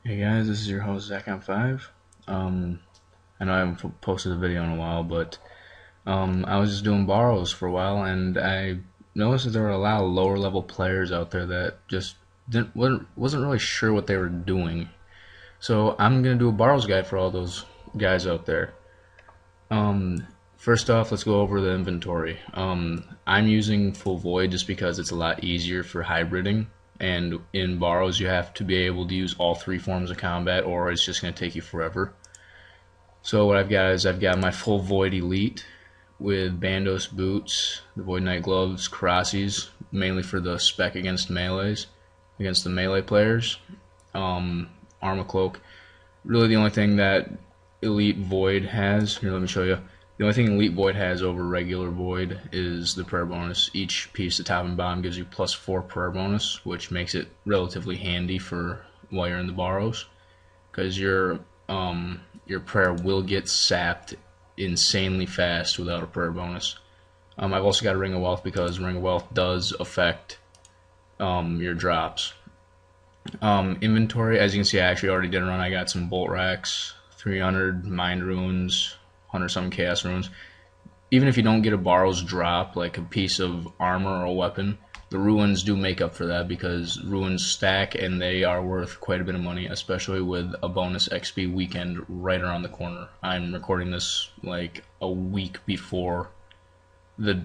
Hey guys, this is your host Zachon5. I know I haven't posted a video in a while, but I was just doing Barrows for a while, and I noticed that there were a lot of lower level players out there that just wasn't really sure what they were doing. So I'm gonna do a Barrows guide for all those guys out there. First off, let's go over the inventory. I'm using full void just because it's a lot easier for hybriding. And in Barrows, you have to be able to use all three forms of combat, or it's just going to take you forever. So what I've got is I've got my full void elite with Bandos boots, the void knight gloves, Karasis, mainly for the spec against melees, against the melee players. Armor cloak. Really, the only thing that Elite Void has, here, let me show you. The only thing Elite Void has over regular Void is the prayer bonus. Each piece, the top and bottom, gives you +4 prayer bonus, which makes it relatively handy for while you're in the Barrows, because your prayer will get sapped insanely fast without a prayer bonus. I've also got a Ring of Wealth because Ring of Wealth does affect your drops. Inventory, as you can see, I actually already did a run. I got some bolt racks, 300 mind runes, 100 something chaos runes. Even if you don't get a Barrows drop, like a piece of armor or a weapon, the ruins do make up for that because ruins stack and they are worth quite a bit of money, especially with a bonus XP weekend right around the corner. I'm recording this like a week before the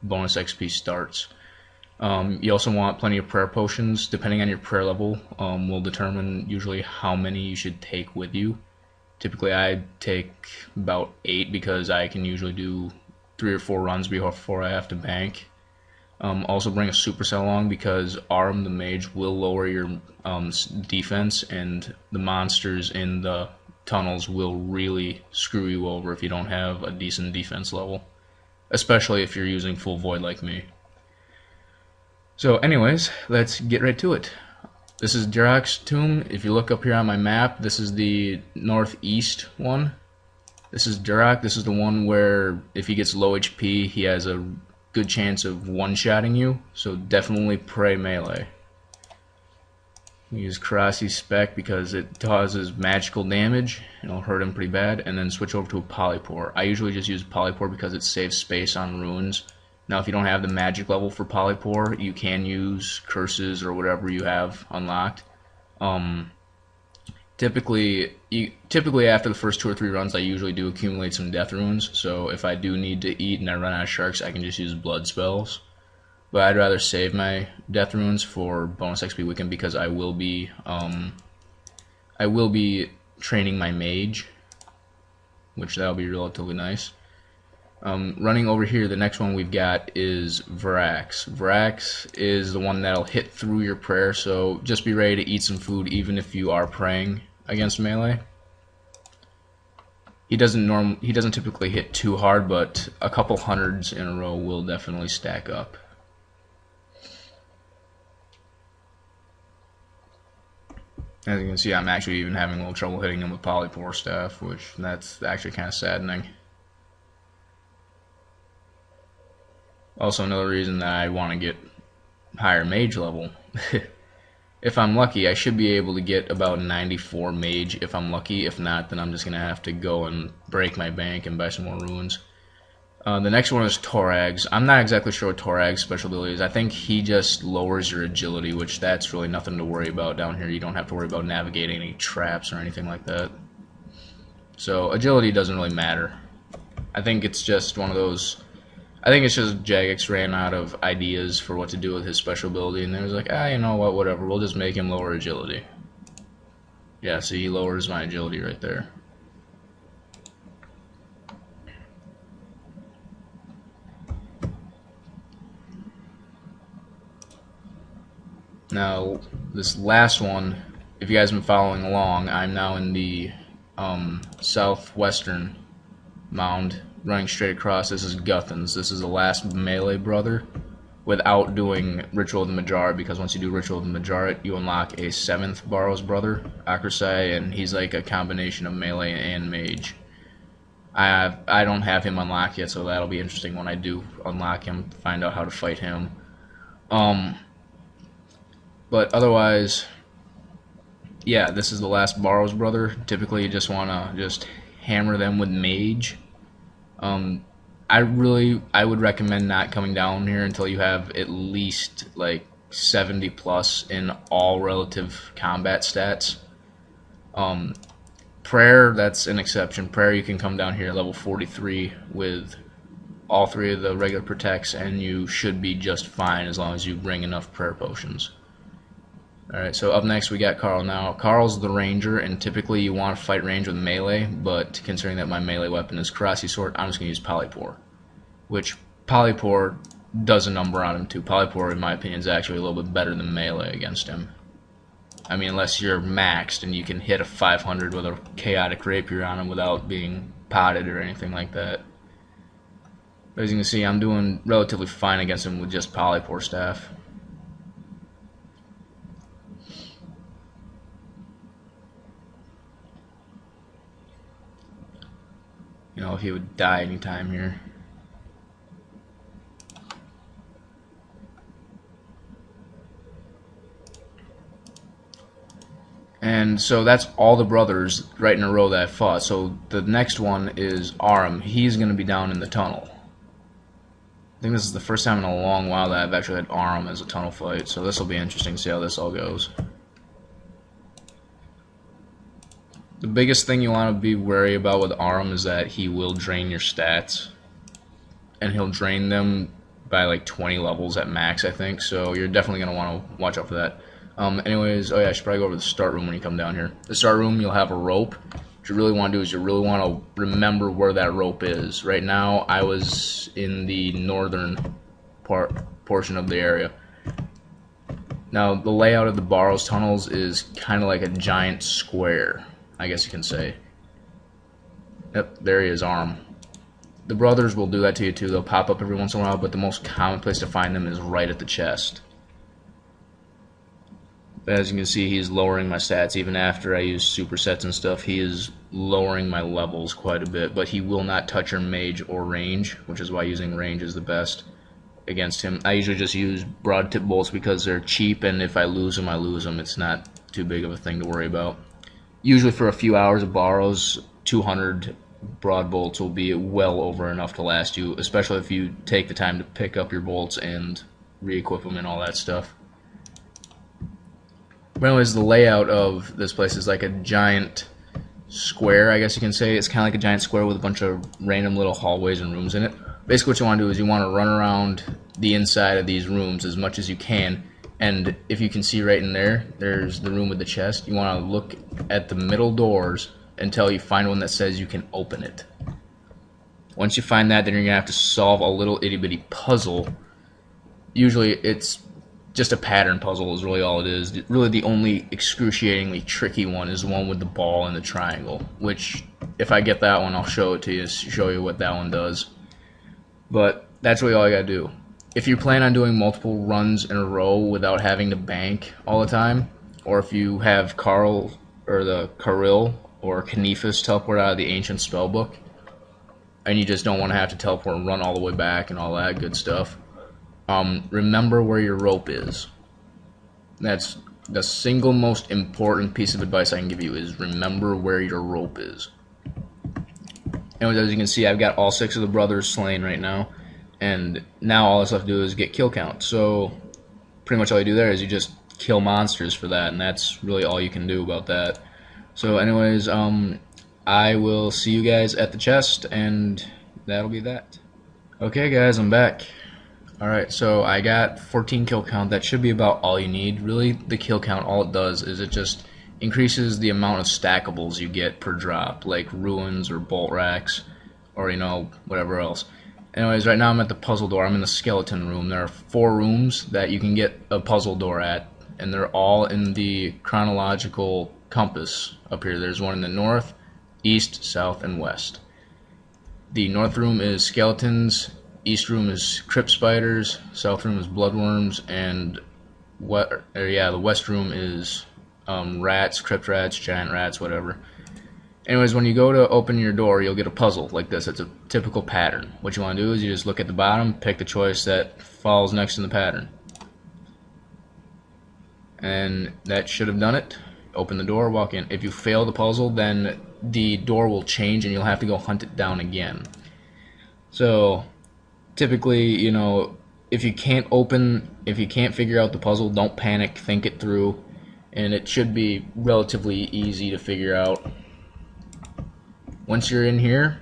bonus XP starts. You also want plenty of prayer potions. Depending on your prayer level, will determine usually how many you should take with you. Typically, I take about 8 because I can usually do 3 or 4 runs before I have to bank. Also bring a supercell along because Aram the mage will lower your defense, and the monsters in the tunnels will really screw you over if you don't have a decent defense level, especially if you're using full void like me. So anyways, let's get right to it. This is Jagex tomb. If you look up here on my map, this is the northeast one. This is Durak. This is the one where if he gets low HP, he has a good chance of one-shotting you. So definitely pray melee. Use Karasi spec because it causes magical damage. It'll hurt him pretty bad. And then switch over to a Polypore. I usually just use Polypore because it saves space on runes. Now, if you don't have the magic level for Polypore, you can use curses or whatever you have unlocked. Typically after the first 2 or 3 runs, I usually do accumulate some death runes. So if I do need to eat and I run out of sharks, I can just use blood spells. But I'd rather save my death runes for bonus XP weekend because I will be training my mage, which that'll be relatively nice. Running over here, the next one we've got is Vrax. Vrax is the one that'll hit through your prayer, so just be ready to eat some food even if you are praying against melee. He doesn't typically hit too hard, but a couple hundreds in a row will definitely stack up. As you can see, I'm actually even having a little trouble hitting him with Polypore staff, which that's actually kind of saddening. Also, another reason that I want to get higher mage level. If I'm lucky, I should be able to get about 94 mage if I'm lucky. If not, then I'm just going to have to go and break my bank and buy some more runes. The next one is Torags. I'm not exactly sure what Torag's special ability is. I think he just lowers your agility, which that's really nothing to worry about down here. You don't have to worry about navigating any traps or anything like that. So agility doesn't really matter. I think it's just one of those... I think it's just Jagex ran out of ideas for what to do with his special ability, and they was like, you know what, whatever, we'll just make him lower agility. Yeah, so he lowers my agility right there. Now, this last one, if you guys have been following along, I'm now in the southwestern mound, running straight across. This is Guthan's. This is the last melee brother without doing Ritual of the Majoret, because once you do Ritual of the Majoret, you unlock a 7th Barrows brother, Akrasai, and he's like a combination of melee and mage. I don't have him unlocked yet, so that'll be interesting when I do unlock him, find out how to fight him. But otherwise, yeah, this is the last Barrows brother. Typically, you just want to just hammer them with mage. Um, I would recommend not coming down here until you have at least like 70 plus in all relative combat stats. Um, Prayer, that's an exception. Prayer, you can come down here level 43 with all three of the regular protects, and you should be just fine as long as you bring enough prayer potions. Alright, so up next we got Carl. Now, Carl's the ranger, and typically you want to fight range with melee, but considering that my melee weapon is Karasi Sword, I'm just going to use Polypore. Which, Polypore does a number on him too. Polypore, in my opinion, is actually a little bit better than melee against him. I mean, unless you're maxed and you can hit a 500 with a chaotic rapier on him without being potted or anything like that. But as you can see, I'm doing relatively fine against him with just Polypore staff. You know, he would die anytime here. And so that's all the brothers right in a row that I fought. So the next one is Aram. He's going to be down in the tunnel. I think this is the first time in a long while that I've actually had Aram as a tunnel fight. So this will be interesting to see how this all goes. The biggest thing you want to be wary about with Aram is that he will drain your stats. And he'll drain them by like 20 levels at max, I think. So you're definitely going to want to watch out for that. Anyways, oh yeah, I should probably go over the start room when you come down here. The start room, you'll have a rope. What you really want to do is you really want to remember where that rope is. Right now, I was in the northern portion of the area. Now, the layout of the Barrows tunnels is kind of like a giant square, I guess you can say. Yep, there he is, Arm. The brothers will do that to you too. They'll pop up every once in a while, but the most common place to find them is right at the chest. But as you can see, he's lowering my stats. Even after I use supersets and stuff, he is lowering my levels quite a bit. But he will not touch your mage or range, which is why using range is the best against him. I usually just use broad tip bolts because they're cheap, and if I lose them, I lose them. It's not too big of a thing to worry about. Usually for a few hours of Barrows, 200 broad bolts will be well over enough to last you, especially if you take the time to pick up your bolts and re-equip them and all that stuff. But anyways, the layout of this place is like a giant square, I guess you can say. It's kind of like a giant square with a bunch of random little hallways and rooms in it. Basically what you want to do is you want to run around the inside of these rooms as much as you can. And if you can see right in there, there's the room with the chest. You want to look at the middle doors until you find one that says you can open it. Once you find that, then you're going to have to solve a little itty-bitty puzzle. Usually it's just a pattern puzzle is really all it is. Really the only excruciatingly tricky one is the one with the ball and the triangle, which if I get that one, I'll show it to you, show you what that one does. But that's really all you gotta do. If you plan on doing multiple runs in a row without having to bank all the time, or if you have Carl or the Karil or Canifus teleport out of the ancient spellbook, and you just don't want to have to teleport and run all the way back and all that good stuff, remember where your rope is. That's the single most important piece of advice I can give you, is remember where your rope is. Anyways, as you can see, I've got all 6 of the brothers slain right now, and now all I have to do is get kill count. So pretty much all you do there is you just kill monsters for that, and that's really all you can do about that. So anyways, I will see you guys at the chest, and that'll be that. Okay guys, I'm back. Alright, so I got 14 kill count. That should be about all you need. Really, the kill count, all it does is it just increases the amount of stackables you get per drop, like ruins or bolt racks, or, you know, whatever else. Anyways, right now I'm at the puzzle door. I'm in the skeleton room. There are 4 rooms that you can get a puzzle door at, and they're all in the chronological compass up here. There's one in the north, east, south, and west. The north room is skeletons, east room is crypt spiders, south room is bloodworms, and the west room is rats, crypt rats, giant rats, whatever. Anyways, when you go to open your door, you'll get a puzzle like this. It's a typical pattern. What you want to do is you just look at the bottom, pick the choice that falls next in the pattern. And that should have done it. open the door, walk in. If you fail the puzzle, then the door will change and you'll have to go hunt it down again. So typically, you know, if you can't figure out the puzzle, don't panic, think it through, and it should be relatively easy to figure out. Once you're in here,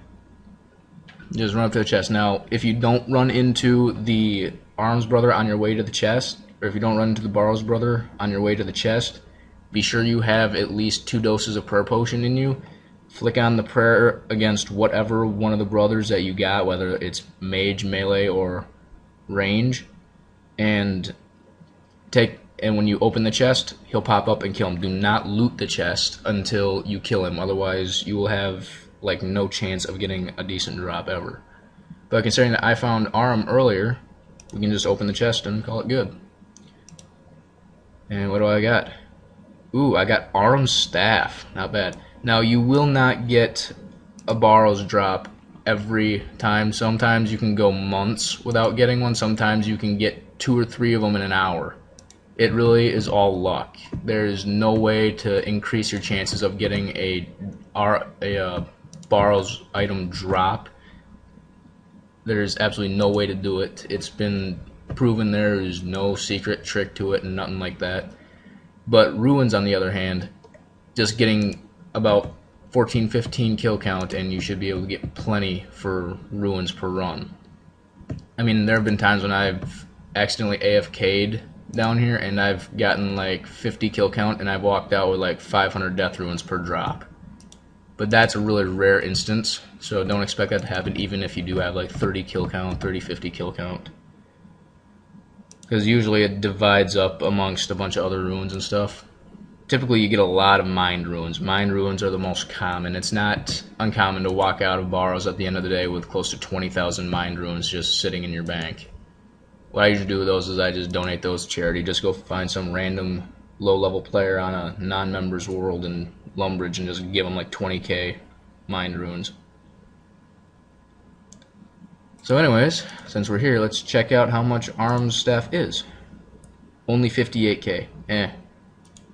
just run up to the chest. Now, if you don't run into the Arms brother on your way to the chest, or if you don't run into the Barrows brother on your way to the chest, be sure you have at least 2 doses of prayer potion in you. Flick on the prayer against whatever one of the brothers that you got, whether it's mage, melee, or range, and when you open the chest, he'll pop up and kill him. Do not loot the chest until you kill him, otherwise you will have like no chance of getting a decent drop ever. But considering that I found Arum earlier, we can just open the chest and call it good. And what do I got? Ooh, I got Arum's staff. Not bad. Now, you will not get a Barrows drop every time. Sometimes you can go months without getting one. Sometimes you can get 2 or 3 of them in an hour. It really is all luck. There is no way to increase your chances of getting a Barrows item drop. There's absolutely no way to do it. It's been proven there is no secret trick to it and nothing like that. But Ruins, on the other hand, just getting about 14-15 kill count and you should be able to get plenty for Ruins per run. I mean, there have been times when I've accidentally AFK'd down here and I've gotten like 50 kill count and I've walked out with like 500 death ruins per drop. But that's a really rare instance, so don't expect that to happen even if you do have like 30 kill count, 30-50 kill count. Because usually it divides up amongst a bunch of other ruins and stuff. Typically you get a lot of mind ruins. Mind ruins are the most common. It's not uncommon to walk out of Barrows at the end of the day with close to 20,000 mind ruins just sitting in your bank. What I usually do with those is I just donate those to charity. Just go find some random low-level player on a non-members world in Lumbridge and just give them like 20k mind ruins. So anyways, since we're here, let's check out how much Arms staff is. Only 58k.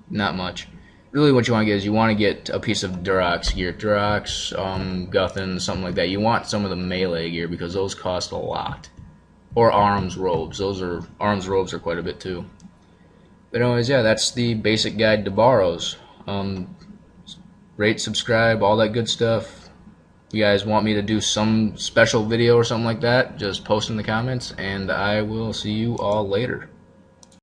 Not much. Really what you want to get is you want to get a piece of Durox gear. Durox, Guthin, something like that. You want some of the melee gear because those cost a lot. Or Arms robes. Arms robes are quite a bit too. But anyways, yeah, that's the basic guide to Barrows. Rate, subscribe, all that good stuff. If you guys want me to do some special video or something like that, just post in the comments, and I will see you all later.